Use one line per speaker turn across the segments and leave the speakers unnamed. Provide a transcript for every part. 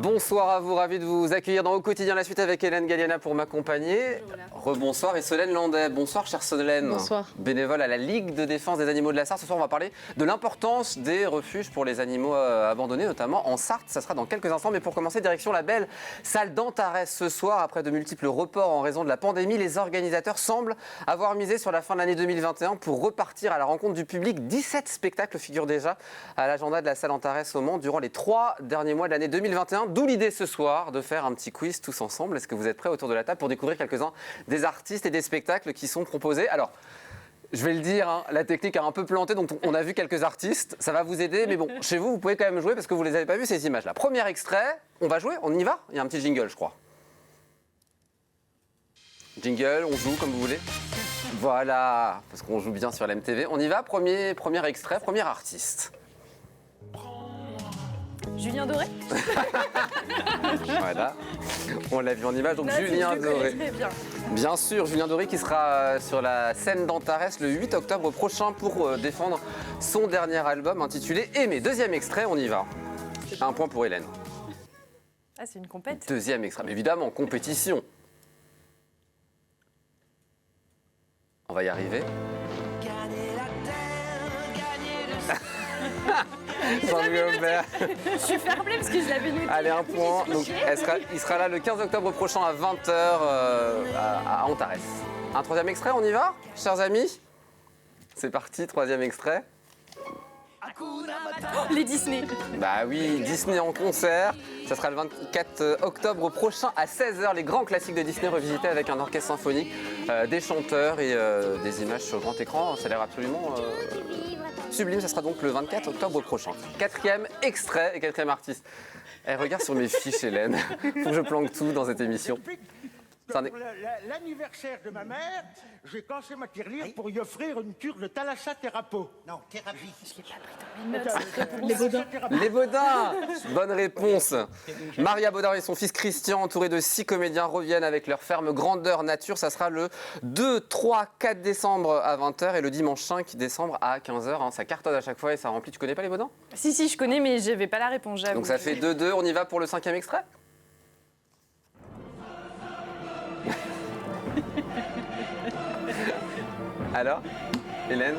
Bonsoir à vous, ravi de vous accueillir dans Au quotidien la suite avec Hélène Galliana pour m'accompagner. Rebonsoir et Solène Landais. Bonsoir chère Solène.
Bonsoir.
Bénévole à la Ligue de défense des animaux de la Sarthe. Ce soir on va parler de l'importance des refuges pour les animaux abandonnés, notamment en Sarthe. Ça sera dans quelques instants, mais pour commencer, direction la belle salle d'Antares ce soir. Après de multiples reports en raison de la pandémie, les organisateurs semblent avoir misé sur la fin de l'année 2021 pour repartir à la rencontre du public. 17 spectacles figurent déjà à l'agenda de la salle Antares au Mans durant les 3 derniers mois de l'année 2021. D'où l'idée ce soir de faire un petit quiz tous ensemble. Est-ce que vous êtes prêts autour de la table pour découvrir quelques-uns des artistes et des spectacles qui sont proposés? Alors, je vais le dire, hein, la technique a un peu planté, donc on a vu quelques artistes. Ça va vous aider, mais bon, chez vous, vous pouvez quand même jouer parce que vous ne les avez pas vus, ces images-là. Premier extrait, on va jouer, on y va? Il y a un petit jingle, je crois. Jingle, on joue comme vous voulez. Voilà, parce qu'on joue bien sur l'MTV. On y va, premier extrait, premier artiste.
Julien Doré.
Voilà, on l'a vu en image, donc Julien Doré. Bien sûr, Julien Doré qui sera sur la scène d'Antares le 8 octobre prochain pour défendre son dernier album intitulé Aimer. Deuxième extrait, on y va. Un point pour Hélène.
Ah, c'est une compète.
Deuxième extrait, mais évidemment, compétition. On va y arriver. Jean-Louis Aubert.
Je suis fair play parce que je l'avais noté.
Allez, un point. Donc, il sera là le 15 octobre prochain à 20h à Antares. Un troisième extrait, on y va, chers amis? C'est parti, troisième extrait.
Les Disney.
Bah oui, Disney en concert. Ça sera le 24 octobre prochain à 16h. Les grands classiques de Disney revisités avec un orchestre symphonique, des chanteurs et des images sur grand écran. Ça a l'air absolument sublime. Ça sera donc le 24 octobre prochain. Quatrième extrait et quatrième artiste. Regarde sur mes fiches, Hélène. Faut que je planque tout dans cette émission.
Pour l'anniversaire de ma mère, j'ai cassé ma tirelire pour lui offrir une cure de Thalassa Therapo.
Non, thérapie.
Les Baudins.
Les Baudins. Bonne réponse. Maria Baudin et son fils Christian, entourés de 6 comédiens, reviennent avec leur ferme Grandeur Nature. Ça sera le 2, 3, 4 décembre à 20h et le dimanche 5 décembre à 15h. Ça cartonne à chaque fois et ça remplit. Tu connais pas les Baudins?
Si, je connais, mais je n'avais pas la réponse, j'avoue.
Donc ça fait 2-2. On y va pour le 5e extrait? Alors, Hélène?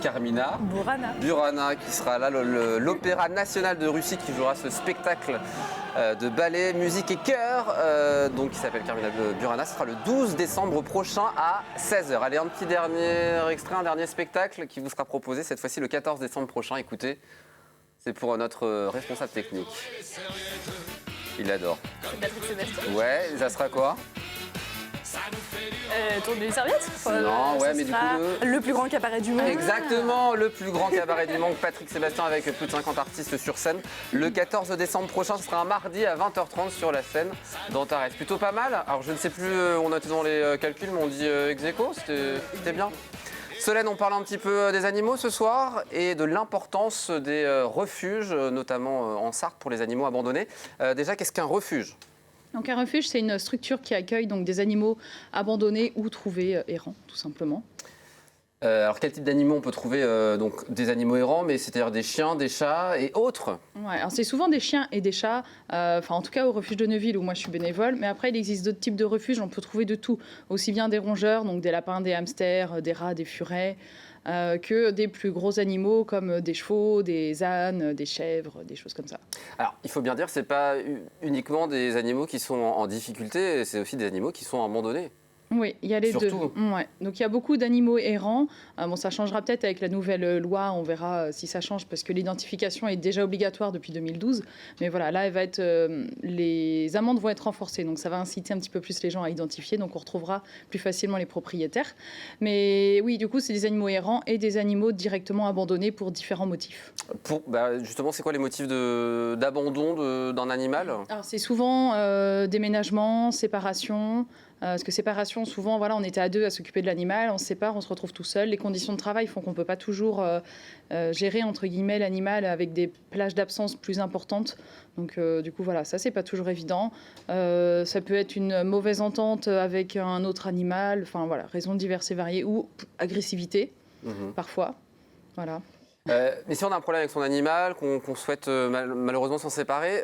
Carmina. Burana qui sera là, l'Opéra national de Russie qui jouera ce spectacle de ballet, musique et chœur, donc qui s'appelle Carmina Burana. Ce sera le 12 décembre prochain à 16h. Allez, un petit dernier extrait, un dernier spectacle qui vous sera proposé cette fois-ci le 14 décembre prochain. Écoutez, c'est pour notre responsable technique. Il adore.
C'est Patrick Sébastien.
Ouais, ça sera quoi?
Tourne les serviettes.
Non, ouais, mais du coup...
Le plus grand cabaret du monde.
Exactement, le plus grand cabaret du monde. Patrick Sébastien avec plus de 50 artistes sur scène. Le 14 décembre prochain, ce sera un mardi à 20h30 sur la scène d'Antares. Plutôt pas mal. Alors je ne sais plus, on a été dans les calculs, mais on dit ex aequo, c'était bien. Solène, on parle un petit peu des animaux ce soir et de l'importance des refuges, notamment en Sarthe pour les animaux abandonnés. Déjà, qu'est-ce qu'un refuge ?
Donc un refuge, c'est une structure qui accueille donc des animaux abandonnés ou trouvés errants, tout simplement.
Alors quel type d'animaux on peut trouver? Donc des animaux errants, mais c'est-à-dire des chiens, des chats et autres?
Ouais, alors c'est souvent des chiens et des chats, en tout cas au refuge de Neuville où moi je suis bénévole, mais après il existe d'autres types de refuges, on peut trouver de tout, aussi bien des rongeurs, donc des lapins, des hamsters, des rats, des furets, que des plus gros animaux comme des chevaux, des ânes, des chèvres, des choses comme ça.
Alors il faut bien dire que ce n'est pas uniquement des animaux qui sont en difficulté, c'est aussi des animaux qui sont abandonnés.
Oui, il y a les
Surtout.
deux. Ouais. Donc il y a beaucoup d'animaux errants. Bon, ça changera peut-être avec la nouvelle loi, on verra si ça change, parce que l'identification est déjà obligatoire depuis 2012. Mais voilà, là, les amendes vont être renforcées. Donc ça va inciter un petit peu plus les gens à identifier. Donc on retrouvera plus facilement les propriétaires. Mais oui, du coup, c'est des animaux errants et des animaux directement abandonnés pour différents motifs.
Justement, c'est quoi les motifs d'abandon d'un animal?
Alors c'est souvent déménagement, séparation. Parce que séparation, souvent, voilà, on était à deux à s'occuper de l'animal, on se sépare, on se retrouve tout seul. Les conditions de travail font qu'on ne peut pas toujours gérer, entre guillemets, l'animal avec des plages d'absence plus importantes. Donc, du coup, voilà, ça, c'est pas toujours évident. Ça peut être une mauvaise entente avec un autre animal, enfin, voilà, raisons diverses et variées, ou agressivité, parfois. Voilà.
Mais si on a un problème avec son animal, qu'on souhaite malheureusement s'en séparer,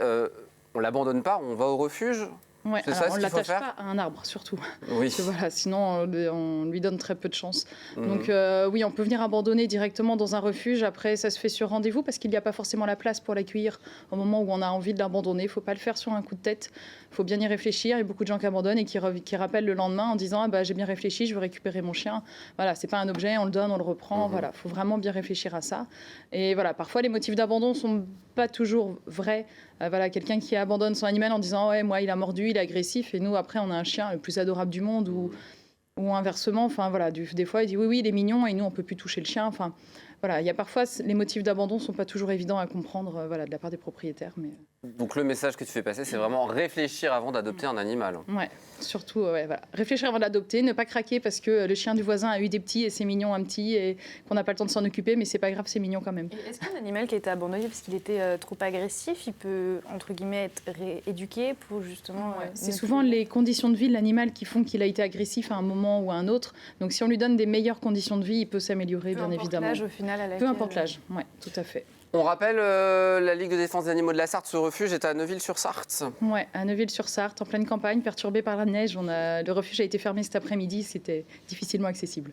on l'abandonne pas, on va au refuge.
Ouais,
C'est
alors
ça ce
on ne
qu'il faut
l'attache
faire
pas à un arbre, surtout.
Oui.
Parce que voilà, sinon, on lui donne très peu de chance.
Mhm.
Donc, oui, on peut venir abandonner directement dans un refuge. Après, ça se fait sur rendez-vous parce qu'il n'y a pas forcément la place pour l'accueillir au moment où on a envie de l'abandonner. Il ne faut pas le faire sur un coup de tête. Il faut bien y réfléchir. Il y a beaucoup de gens qui abandonnent et qui rappellent le lendemain en disant j'ai bien réfléchi, je veux récupérer mon chien. Voilà, c'est pas un objet, on le donne, on le reprend. Voilà, il faut vraiment bien réfléchir à ça. Et voilà, parfois, les motifs d'abandon ne sont pas toujours vrais. Voilà, quelqu'un qui abandonne son animal en disant ouais, moi il a mordu, il est agressif, et nous après on a un chien le plus adorable du monde, ou inversement. Enfin voilà, des fois il dit oui il est mignon et nous on peut plus toucher le chien. Enfin voilà, il y a parfois les motifs d'abandon sont pas toujours évidents à comprendre voilà de la part des propriétaires, mais
Donc le message que tu fais passer, c'est vraiment réfléchir avant d'adopter un animal.
ouais, surtout ouais, voilà. Réfléchir avant de l'adopter, ne pas craquer parce que le chien du voisin a eu des petits et c'est mignon un petit et qu'on n'a pas le temps de s'en occuper, mais c'est pas grave, c'est mignon quand même.
Et est-ce qu'un animal qui a été abandonné parce qu'il était trop agressif, il peut, entre guillemets, être rééduqué pour justement...
Ouais, c'est
ne
souvent
plus-
les conditions de vie de l'animal qui font qu'il a été agressif à un moment ou à un autre. Donc si on lui donne des meilleures conditions de vie, il peut s'améliorer,
peu
bien
importe
évidemment.
l'âge, au final, à
Peu
laquelle-
importe l'âge, ouais, tout à fait.
On rappelle, la Ligue de défense des animaux de la Sarthe, ce refuge est à Neuville-sur-Sarthe.
Ouais, à Neuville-sur-Sarthe, en pleine campagne, perturbé par la neige. Le refuge a été fermé cet après-midi, c'était difficilement accessible.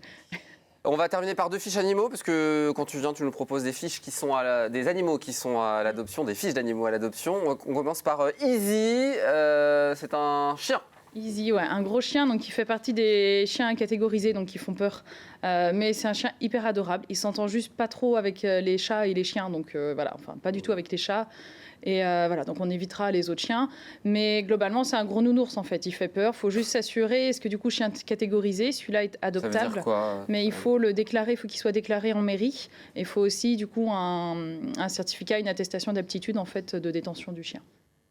On va terminer par 2 fiches animaux, parce que quand tu viens, tu nous proposes des fiches qui sont des animaux qui sont à l'adoption, des fiches d'animaux à l'adoption. On commence par Easy, c'est un chien.
Easy, ouais, un gros chien, donc qui fait partie des chiens catégorisés, donc qui font peur. Mais c'est un chien hyper adorable. Il s'entend juste pas trop avec les chats et les chiens, donc voilà, enfin pas du tout avec les chats. Et voilà, donc on évitera les autres chiens. Mais globalement, c'est un gros nounours en fait. Il fait peur. Il faut juste s'assurer, est-ce que du coup, chien catégorisé, celui-là est
Ça veut
adoptable.
dire quoi
Mais il faut le déclarer, il faut qu'il soit déclaré en mairie. Et il faut aussi du coup un certificat, une attestation d'aptitude en fait de détention du chien.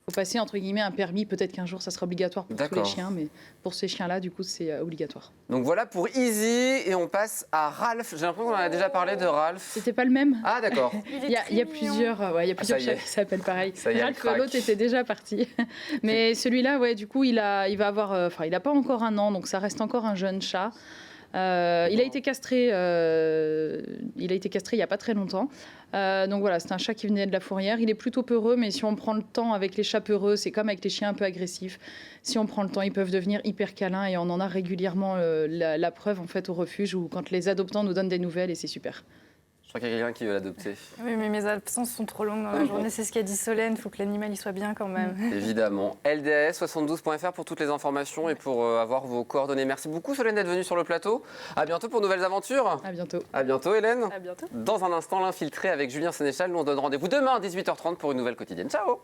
Il faut passer entre guillemets un permis. Peut-être qu'un jour ça sera obligatoire pour tous les
D'accord.
chiens, mais pour ces chiens-là, du coup, c'est obligatoire.
Donc voilà pour Easy, et on passe à Ralph. J'ai l'impression qu'on en a déjà parlé de Ralph.
C'était pas le même.
Ah d'accord.
Il y a plusieurs, ouais, il y a plusieurs
ça y est.
chiens qui s'appellent pareil.
Ça y est, elle
Ralph,
craque.
l'autre était déjà parti. Mais celui-là, ouais, du coup, il va avoir, enfin, il a pas encore 1 an, donc ça reste encore un jeune chat. Il a été castré. Il y a pas très longtemps. Donc voilà, c'est un chat qui venait de la fourrière. Il est plutôt peureux, mais si on prend le temps avec les chats peureux, c'est comme avec les chiens un peu agressifs. Si on prend le temps, ils peuvent devenir hyper câlins, et on en a régulièrement la preuve en fait au refuge, où quand les adoptants nous donnent des nouvelles, et c'est super.
Je crois qu'il y a quelqu'un qui veut l'adopter.
Oui, mais mes absences sont trop longues dans la journée. C'est ce qu'a dit Solène. Il faut que l'animal il soit bien quand même.
Évidemment. LDAS72.fr pour toutes les informations et pour avoir vos coordonnées. Merci beaucoup Solène d'être venue sur le plateau. À bientôt pour de nouvelles aventures.
À bientôt.
À bientôt Hélène.
À bientôt.
Dans un instant, l'infiltré avec Julien Sénéchal. Nous on donne rendez-vous demain à 18h30 pour une nouvelle quotidienne. Ciao.